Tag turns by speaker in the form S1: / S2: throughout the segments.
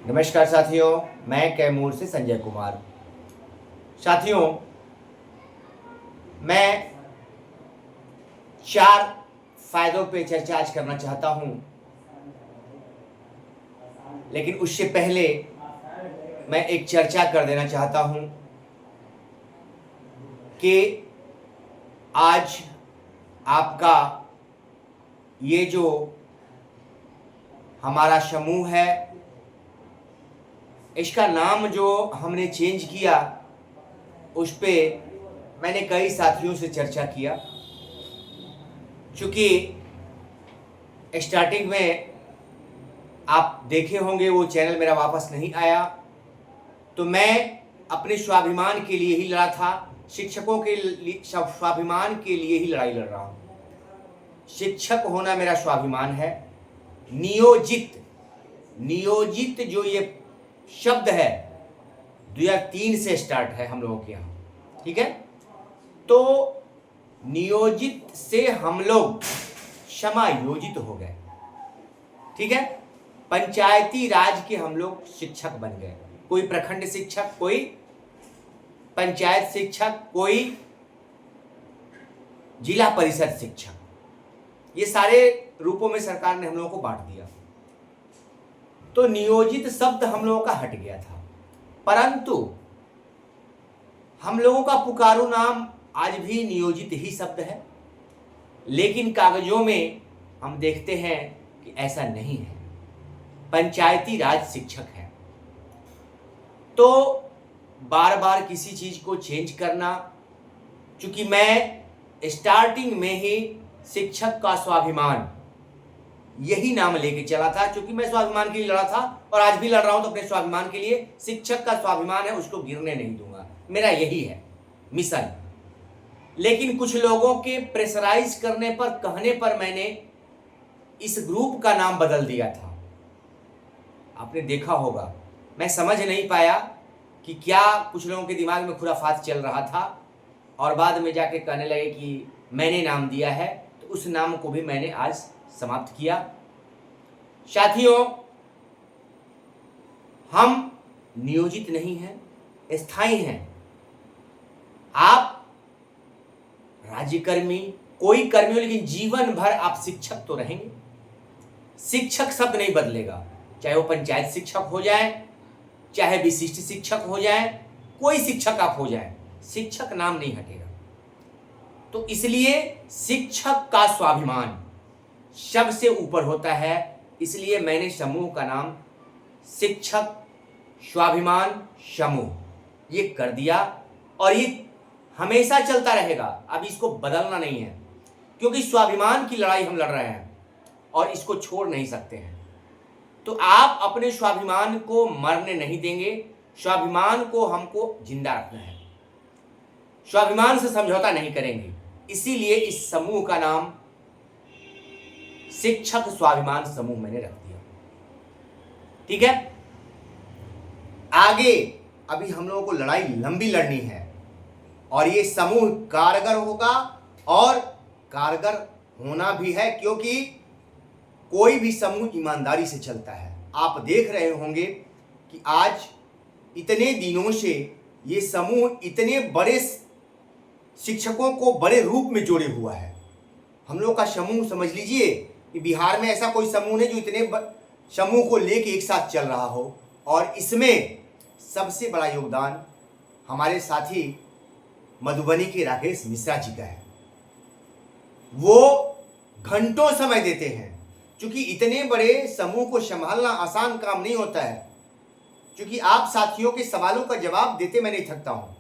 S1: नमस्कार साथियों, मैं कैमूर से संजय कुमार। साथियों, मैं 4 फायदों पे चर्चा आज करना चाहता हूं, लेकिन उससे पहले मैं एक चर्चा कर देना चाहता हूं कि आज आपका ये जो हमारा समूह है, इसका नाम जो हमने चेंज किया, उस पे मैंने कई साथियों से चर्चा किया। चूँकि स्टार्टिंग में आप देखे होंगे वो चैनल मेरा वापस नहीं आया, तो मैं अपने स्वाभिमान के लिए ही लड़ा था, शिक्षकों के लिए स्वाभिमान के लिए ही लड़ाई लड़ रहा हूँ। शिक्षक होना मेरा स्वाभिमान है। नियोजित जो ये शब्द है 2003 से स्टार्ट है हम लोगों के यहाँ, ठीक है। तो नियोजित से हम लोग समायोजित हो गए, ठीक है। पंचायती राज के हम लोग शिक्षक बन गए। कोई प्रखंड शिक्षक, कोई पंचायत शिक्षक, कोई जिला परिषद शिक्षक, ये सारे रूपों में सरकार ने हम लोगों को बांट दिया। तो नियोजित शब्द हम लोगों का हट गया था, परंतु हम लोगों का पुकारू नाम आज भी नियोजित ही शब्द है। लेकिन कागजों में हम देखते हैं कि ऐसा नहीं है, पंचायती राज शिक्षक है। तो बार बार किसी चीज को चेंज करना, चूंकि मैं स्टार्टिंग में ही शिक्षक का स्वाभिमान यही नाम लेके चला था, क्योंकि मैं स्वाभिमान के लिए लड़ा था और आज भी लड़ रहा हूं। तो अपने स्वाभिमान के लिए, शिक्षक का स्वाभिमान है, उसको गिरने नहीं दूंगा, मेरा यही है मिशन। लेकिन कुछ लोगों के प्रेशराइज करने पर, कहने पर मैंने इस ग्रुप का नाम बदल दिया था। आपने देखा होगा, मैं समझ नहीं पाया कि क्या कुछ लोगों के दिमाग में खुराफात चल रहा था, और बाद में जाके कहने लगे कि मैंने नाम दिया है, तो उस नाम को भी मैंने आज समाप्त किया। साथियों, हम नियोजित नहीं हैं, स्थायी हैं। आप राज्यकर्मी, कोई कर्मी हो, लेकिन जीवन भर आप शिक्षक तो रहेंगे। शिक्षक शब्द नहीं बदलेगा, चाहे वो पंचायत शिक्षक हो जाए, चाहे विशिष्ट शिक्षक हो जाए, कोई शिक्षक आप हो जाए, शिक्षक नाम नहीं हटेगा। तो इसलिए शिक्षक का स्वाभिमान सबसे ऊपर होता है। इसलिए मैंने समूह का नाम शिक्षक स्वाभिमान समूह ये कर दिया, और ये हमेशा चलता रहेगा। अब इसको बदलना नहीं है, क्योंकि स्वाभिमान की लड़ाई हम लड़ रहे हैं और इसको छोड़ नहीं सकते हैं। तो आप अपने स्वाभिमान को मरने नहीं देंगे, स्वाभिमान को हमको जिंदा रखना है, स्वाभिमान से समझौता नहीं करेंगे। इसीलिए इस समूह का नाम शिक्षक स्वाभिमान समूह मैंने रख दिया, ठीक है। आगे अभी हम लोगों को लड़ाई लंबी लड़नी है, और ये समूह कारगर होगा, और कारगर होना भी है, क्योंकि कोई भी समूह ईमानदारी से चलता है। आप देख रहे होंगे कि आज इतने दिनों से ये समूह इतने बड़े शिक्षकों को बड़े रूप में जोड़े हुआ है। हम लोग का समूह समझ लीजिए कि बिहार में ऐसा कोई समूह नहीं जो इतने समूह को लेके एक साथ चल रहा हो। और इसमें सबसे बड़ा योगदान हमारे साथी मधुबनी के राकेश मिश्रा जी का है। वो घंटों समय देते हैं, क्योंकि इतने बड़े समूह को संभालना आसान काम नहीं होता है। क्योंकि आप साथियों के सवालों का जवाब देते मैं नहीं थकता हूं,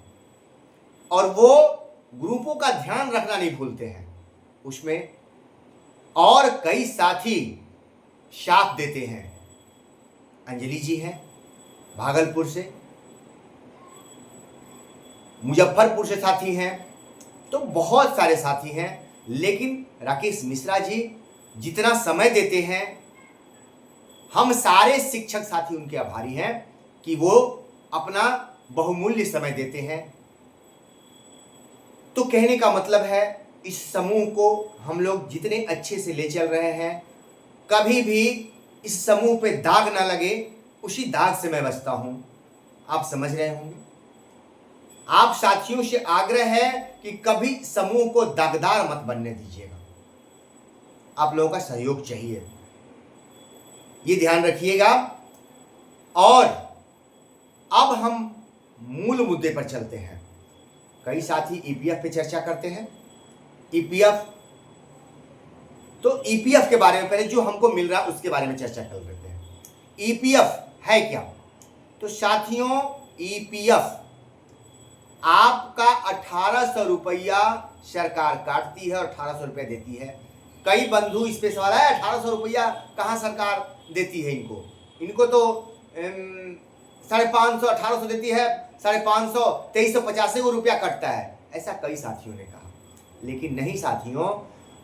S1: और वो ग्रुपों का ध्यान रखना नहीं भूलते हैं उसमें। और कई साथी साथ देते हैं। अंजलि जी हैं भागलपुर से, मुजफ्फरपुर से साथी हैं, तो बहुत सारे साथी हैं। लेकिन राकेश मिश्रा जी जितना समय देते हैं, हम सारे शिक्षक साथी उनके आभारी हैं कि वो अपना बहुमूल्य समय देते हैं। तो कहने का मतलब है, इस समूह को हम लोग जितने अच्छे से ले चल रहे हैं, कभी भी इस समूह पे दाग ना लगे, उसी दाग से मैं बचता हूं, आप समझ रहे होंगे। आप साथियों से आग्रह है कि कभी समूह को दागदार मत बनने दीजिएगा, आप लोगों का सहयोग चाहिए, ये ध्यान रखिएगा। और अब हम मूल मुद्दे पर चलते हैं। कई साथी ईपीएफ पे चर्चा करते हैं। ईपीएफ, तो ईपीएफ के बारे में पहले जो हमको मिल रहा है उसके बारे में चर्चा कर लेते हैं। ईपीएफ है क्या? तो साथियों, ईपीएफ आपका 1800 रुपया सरकार काटती है और 1800 रुपया देती है। कई बंधु इस पे सवाल है, 1800 रुपया कहाँ सरकार देती है इनको? इनको तो 550, 1800 देती है, 550, 2350 को रुपया कटता है, ऐसा कई साथियों ने कहा। लेकिन नहीं साथियों,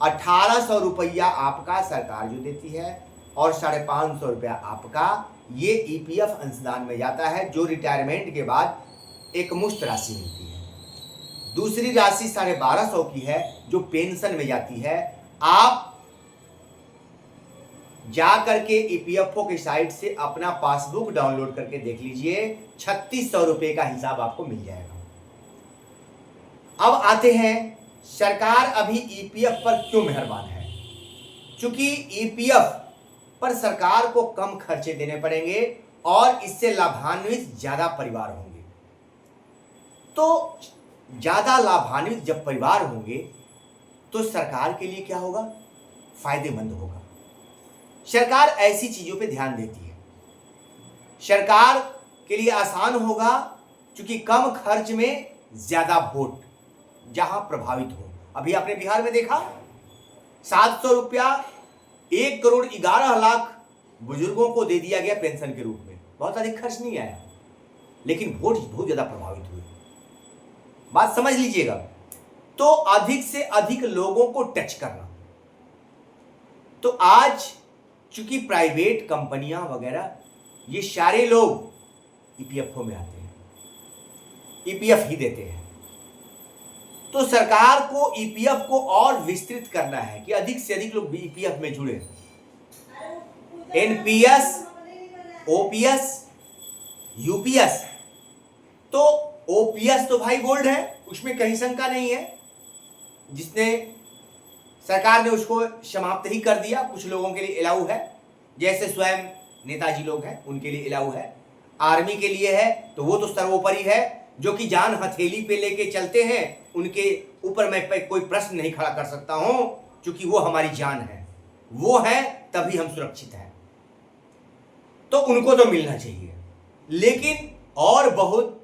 S1: 1800 रुपया आपका सरकार जो देती है और 550 रुपया आपका, ये ईपीएफ अंशदान में जाता है, जो रिटायरमेंट के बाद एक मुश्त राशि मिलती है। दूसरी राशि 1250 की है जो पेंशन में जाती है। आप जा करके ईपीएफओ की साइट से अपना पासबुक डाउनलोड करके देख लीजिए, 3600 रुपये का हिसाब आपको मिल जाएगा। अब आते हैं, सरकार अभी ईपीएफ पर क्यों मेहरबान है? क्योंकि ईपीएफ पर सरकार को कम खर्चे देने पड़ेंगे और इससे लाभान्वित ज्यादा परिवार होंगे। तो ज्यादा लाभान्वित जब परिवार होंगे तो सरकार के लिए क्या होगा? फायदेमंद होगा। सरकार ऐसी चीजों पे ध्यान देती है, सरकार के लिए आसान होगा क्योंकि कम खर्च में ज्यादा वोट जहां प्रभावित हो। अभी आपने बिहार में देखा, 700 रुपया 1,11,00,000 बुजुर्गों को दे दिया गया पेंशन के रूप में। बहुत अधिक खर्च नहीं आया, लेकिन वोट बहुत ज्यादा प्रभावित हुए। बात समझ लीजिएगा। तो अधिक से अधिक लोगों को टच करना। तो आज चूंकि प्राइवेट कंपनियां वगैरह ये सारे लोग ईपीएफओ में आते हैं, ईपीएफ ही देते हैं। तो सरकार को ईपीएफ को और विस्तृत करना है कि अधिक से अधिक लोग ईपीएफ में जुड़े। NPS, OPS, UPS. तो ओपीएस तो भाई गोल्ड है, उसमें कहीं शंका नहीं है। जिसने सरकार ने उसको समाप्त ही कर दिया। कुछ लोगों के लिए अलाउ है, जैसे स्वयं नेताजी लोग हैं उनके लिए अलाउ है। आर्मी के लिए है तो वो तो सर्वोपरि है, जो कि जान हथेली पे लेके चलते हैं, उनके ऊपर मैं कोई प्रश्न नहीं खड़ा कर सकता हूं, क्योंकि वो हमारी जान है। वो है तभी हम सुरक्षित हैं, तो उनको तो मिलना चाहिए। लेकिन और बहुत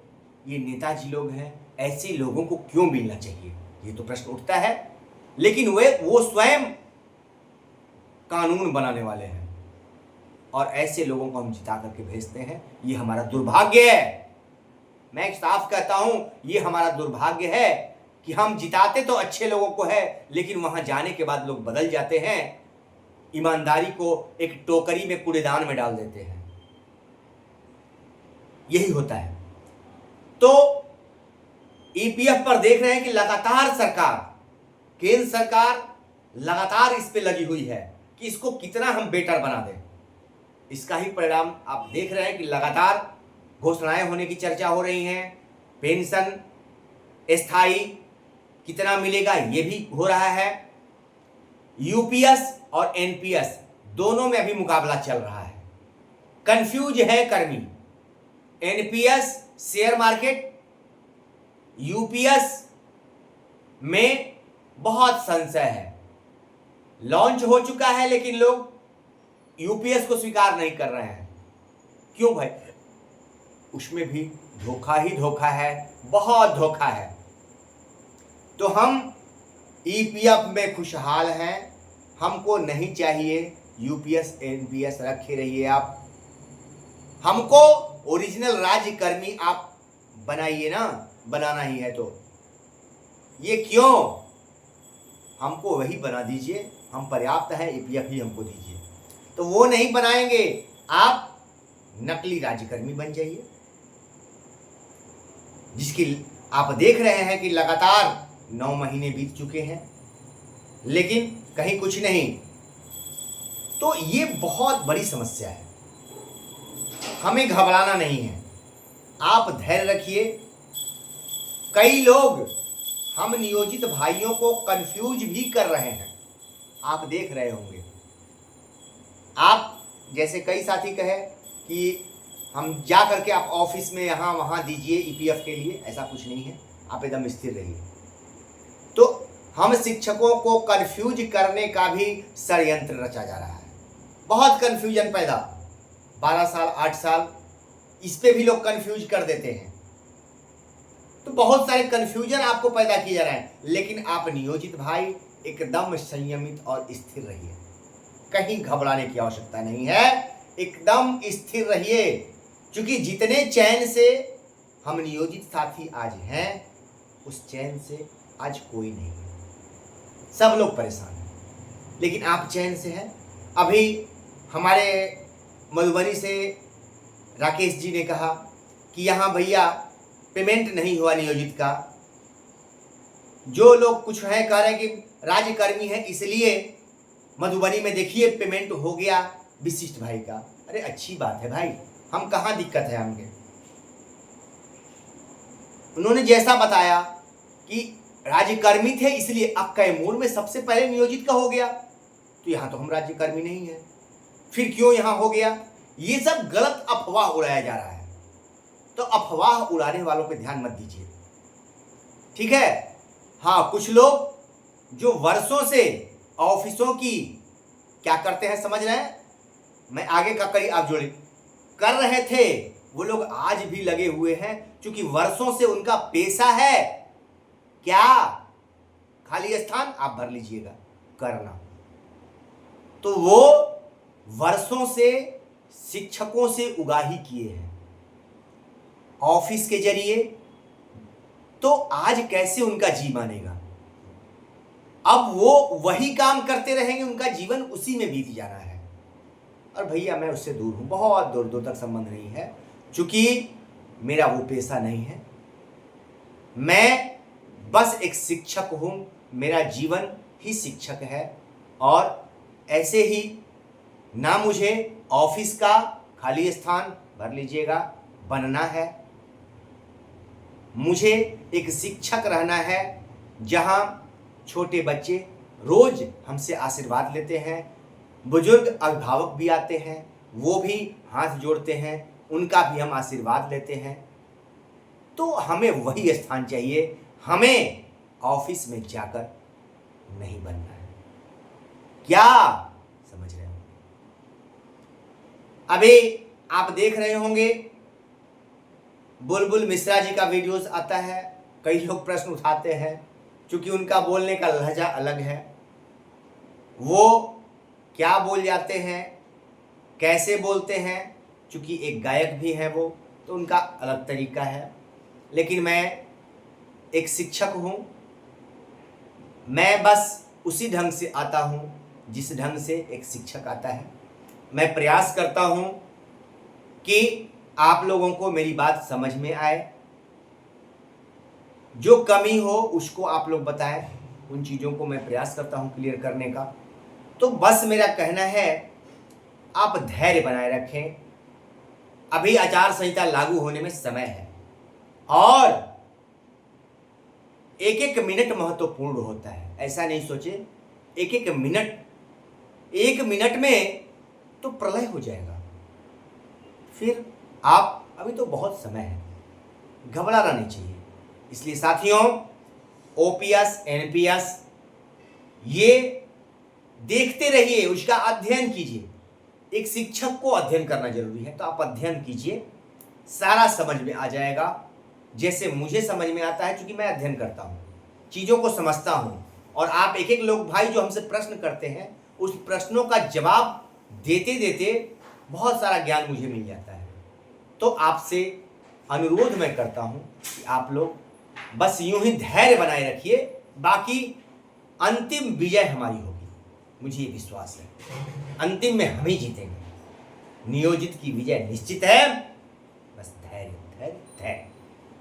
S1: ये नेताजी लोग हैं, ऐसे लोगों को क्यों मिलना चाहिए, ये तो प्रश्न उठता है। लेकिन वो स्वयं कानून बनाने वाले हैं और ऐसे लोगों को हम जिता करके भेजते हैं। ये हमारा दुर्भाग्य है। मैं साफ कहता हूं, ये हमारा दुर्भाग्य है कि हम जिताते तो अच्छे लोगों को है, लेकिन वहां जाने के बाद लोग बदल जाते हैं, ईमानदारी को एक टोकरी में कूड़ेदान में डाल देते हैं। यही होता है। तो ईपीएफ पर देख रहे हैं कि लगातार सरकार, केंद्र सरकार लगातार इस पे लगी हुई है कि इसको कितना हम बेटर बना दें। इसका ही परिणाम आप देख रहे हैं कि लगातार घोषणाएं होने की चर्चा हो रही हैं। पेंशन स्थायी कितना मिलेगा ये भी हो रहा है। यूपीएस और एनपीएस दोनों में अभी मुकाबला चल रहा है। कंफ्यूज है कर्मी। एनपीएस शेयर मार्केट, यूपीएस में बहुत संशय है। लॉन्च हो चुका है लेकिन लोग यूपीएस को स्वीकार नहीं कर रहे हैं। क्यों भाई? उसमें भी धोखा ही धोखा है, बहुत धोखा है। तो हम ईपीएफ में खुशहाल हैं, हमको नहीं चाहिए यूपीएस एनपीएस, रखे रहिए आप। हमको ओरिजिनल राज्यकर्मी आप बनाइए ना, बनाना ही है तो। ये क्यों? हमको वही बना दीजिए, हम पर्याप्त है, ईपीएफ ही हमको दीजिए। तो वो नहीं बनाएंगे, आप नकली राज्यकर्मी बन जाइए, जिसकी आप देख रहे हैं कि लगातार 9 महीने बीत चुके हैं लेकिन कहीं कुछ नहीं। तो ये बहुत बड़ी समस्या है। हमें घबराना नहीं है, आप धैर्य रखिए। कई लोग हम नियोजित भाइयों को कंफ्यूज भी कर रहे हैं, आप देख रहे होंगे। आप जैसे कई साथी कहे कि हम जा करके आप ऑफिस में यहाँ वहाँ दीजिए ईपीएफ के लिए, ऐसा कुछ नहीं है, आप एकदम स्थिर रहिए। तो हम शिक्षकों को कंफ्यूज करने का भी षड्यंत्र रचा जा रहा है, बहुत कंफ्यूजन पैदा। 12 साल 8 साल इस पे भी लोग कंफ्यूज कर देते हैं, तो बहुत सारे कंफ्यूजन आपको पैदा किए जा रहे हैं। लेकिन आप नियोजित भाई एकदम संयमित और स्थिर रहिए, कहीं घबराने की आवश्यकता नहीं है, एकदम स्थिर रहिए। क्योंकि जितने चैन से हम नियोजित साथी आज हैं, उस चैन से आज कोई नहीं है, सब लोग परेशान हैं, लेकिन आप चैन से हैं। अभी हमारे मधुबनी से राकेश जी ने कहा कि यहाँ भैया पेमेंट नहीं हुआ नियोजित का। जो लोग कुछ हैं कह रहे हैं कि राज्यकर्मी है इसलिए मधुबनी में देखिए पेमेंट हो गया विशिष्ट भाई का। अरे अच्छी बात है भाई, हम कहाँ दिक्कत है हमके। उन्होंने जैसा बताया कि राज्यकर्मी थे इसलिए अब कैमूर में सबसे पहले नियोजित का हो गया, तो यहाँ तो हम राज्यकर्मी नहीं है, फिर क्यों यहाँ हो गया। ये सब गलत अफवाह उड़ाया जा रहा है, तो अफवाह उड़ाने वालों पे ध्यान मत दीजिए, ठीक है। हाँ, कुछ लोग जो वर्षों से ऑफिसों की क्या करते हैं समझ रहे हैं, मैं आगे का कड़ी आप जोड़े कर रहे थे, वो लोग आज भी लगे हुए हैं, क्योंकि वर्षों से उनका पेशा है क्या, खाली स्थान आप भर लीजिएगा करना। तो वो वर्षों से शिक्षकों से उगाही किए हैं ऑफिस के जरिए, तो आज कैसे उनका जी मानेगा। अब वो वही काम करते रहेंगे, उनका जीवन उसी में बीत जाना है। और भैया मैं उससे दूर हूं, बहुत दूर दूर तक संबंध नहीं है, क्योंकि मेरा वो पेशा नहीं है। मैं बस एक शिक्षक हूं, मेरा जीवन ही शिक्षक है। और ऐसे ही ना मुझे ऑफिस का खाली स्थान भर लीजिएगा बनना है, मुझे एक शिक्षक रहना है जहां छोटे बच्चे रोज हमसे आशीर्वाद लेते हैं, बुजुर्ग अभिभावक भी आते हैं, वो भी हाथ जोड़ते हैं, उनका भी हम आशीर्वाद लेते हैं। तो हमें वही स्थान चाहिए, हमें ऑफिस में जाकर नहीं बनना है। क्या समझ रहे हो। अभी आप देख रहे होंगे बुलबुल मिश्रा जी का वीडियोस आता है, कई लोग प्रश्न उठाते हैं, क्योंकि उनका बोलने का लहजा अलग है, वो क्या बोल जाते हैं, कैसे बोलते हैं, क्योंकि एक गायक भी हैं वो, तो उनका अलग तरीका है। लेकिन मैं एक शिक्षक हूँ, मैं बस उसी ढंग से आता हूँ जिस ढंग से एक शिक्षक आता है। मैं प्रयास करता हूँ कि आप लोगों को मेरी बात समझ में आए, जो कमी हो उसको आप लोग बताएं, उन चीज़ों को मैं प्रयास करता हूँ क्लियर करने का। तो बस मेरा कहना है आप धैर्य बनाए रखें, अभी आचार संहिता लागू होने में समय है और एक एक मिनट महत्वपूर्ण होता है। ऐसा नहीं सोचे एक मिनट में तो प्रलय हो जाएगा, फिर आप अभी तो बहुत समय है, घबराना नहीं चाहिए। इसलिए साथियों, ओपीएस एनपीएस ये देखते रहिए, उसका अध्ययन कीजिए। एक शिक्षक को अध्ययन करना जरूरी है, तो आप अध्ययन कीजिए, सारा समझ में आ जाएगा, जैसे मुझे समझ में आता है, क्योंकि मैं अध्ययन करता हूँ, चीज़ों को समझता हूँ। और आप एक एक लोग भाई जो हमसे प्रश्न करते हैं, उस प्रश्नों का जवाब देते देते बहुत सारा ज्ञान मुझे मिल जाता है। तो आपसे अनुरोध मैं करता हूँ कि आप लोग बस यूं ही धैर्य बनाए रखिए, बाकी अंतिम विजय हमारी होगी, मुझे ये विश्वास है। अंतिम में हम ही जीतेंगे, नियोजित की विजय निश्चित है। बस धैर्य धैर्य धैर्य।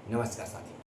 S1: नमस्कार साथियों।